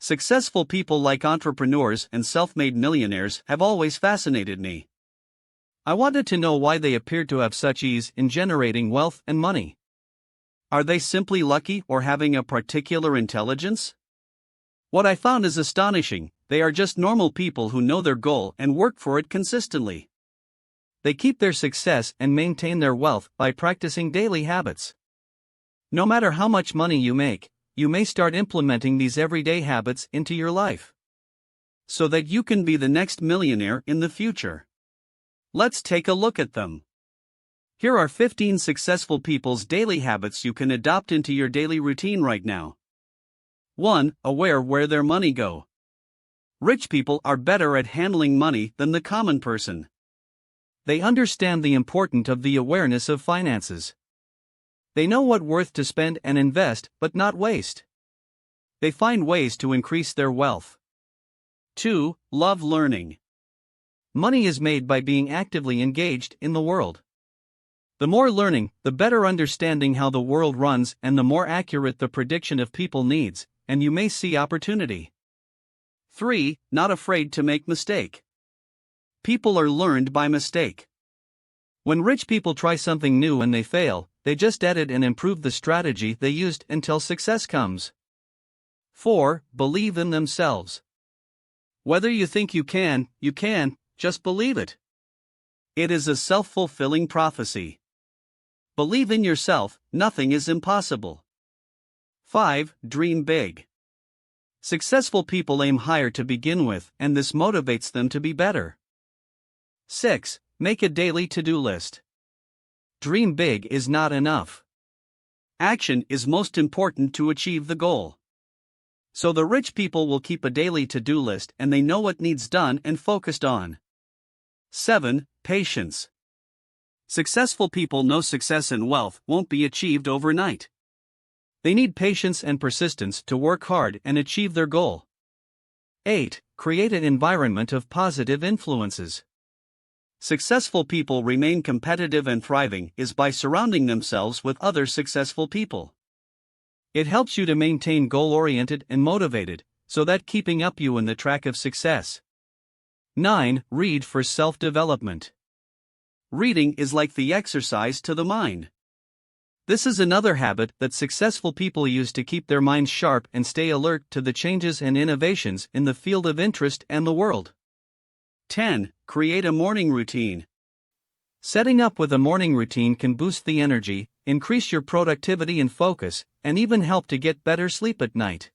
Successful people like entrepreneurs and self-made millionaires have always fascinated me. I wanted to know why they appeared to have such ease in generating wealth and money. Are they simply lucky or having a particular intelligence? What I found is astonishing: they are just normal people who know their goal and work for it consistently. They keep their success and maintain their wealth by practicing daily habits. No matter how much money you make, you may start implementing these everyday habits into your life, so that you can be the next millionaire in the future. Let's take a look at them. Here are 15 successful people's daily habits you can adopt into your daily routine right now. 1. Aware where their money go. Rich people are better at handling money than the common person. They understand the importance of the awareness of finances. They know what worth to spend and invest, but not waste. They find ways to increase their wealth. 2. Love learning. Money is made by being actively engaged in the world. The more learning, the better understanding how the world runs, and the more accurate the prediction of people needs, and you may see opportunity. 3. Not afraid to make mistake. People are learned by mistake. When rich people try something new and they fail, they just edit and improve the strategy they used until success comes. 4. Believe in themselves. Whether you think you can, just believe it. It is a self-fulfilling prophecy. Believe in yourself, nothing is impossible. 5. Dream big. Successful people aim higher to begin with, and this motivates them to be better. 6. Make a daily to-do list. Dream big is not enough. Action is most important to achieve the goal. So the rich people will keep a daily to-do list, and they know what needs done and focused on. 7. Patience. Successful people know success and wealth won't be achieved overnight. They need patience and persistence to work hard and achieve their goal. 8. Create an environment of positive influences. Successful people remain competitive and thriving is by surrounding themselves with other successful people. It helps you to maintain goal-oriented and motivated, so that keeping up you in the track of success. 9. Read for self-development. Reading is like the exercise to the mind. This is another habit that successful people use to keep their minds sharp and stay alert to the changes and innovations in the field of interest and the world. 10. Create a morning routine. Setting up with a morning routine can boost the energy, increase your productivity and focus, and even help to get better sleep at night.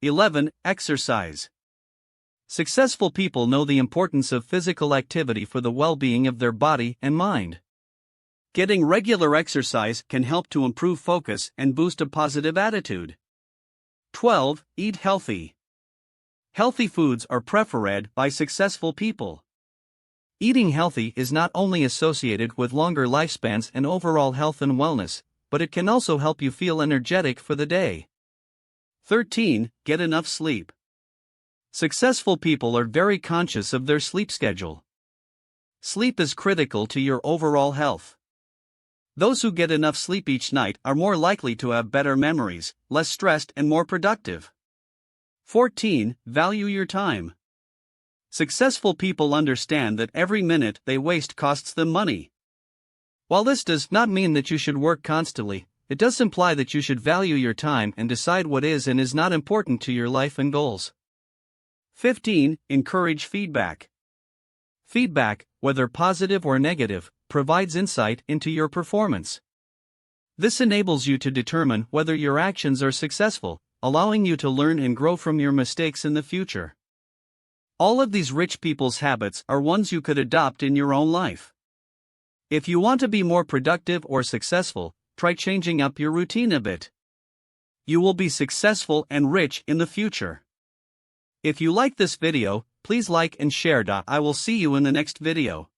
11. Exercise. Successful people know the importance of physical activity for the well-being of their body and mind. Getting regular exercise can help to improve focus and boost a positive attitude. 12. Eat healthy. Healthy foods are preferred by successful people. Eating healthy is not only associated with longer lifespans and overall health and wellness, but it can also help you feel energetic for the day. 13. Get enough sleep. Successful people are very conscious of their sleep schedule. Sleep is critical to your overall health. Those who get enough sleep each night are more likely to have better memories, less stressed, and more productive. 14. Value your time. Successful people understand that every minute they waste costs them money. While this does not mean that you should work constantly, it does imply that you should value your time and decide what is and is not important to your life and goals. 15. Encourage feedback. Feedback, whether positive or negative, provides insight into your performance. This enables you to determine whether your actions are successful, allowing you to learn and grow from your mistakes in the future. All of these rich people's habits are ones you could adopt in your own life. If you want to be more productive or successful, try changing up your routine a bit. You will be successful and rich in the future. If you like this video, please like and share. I will see you in the next video.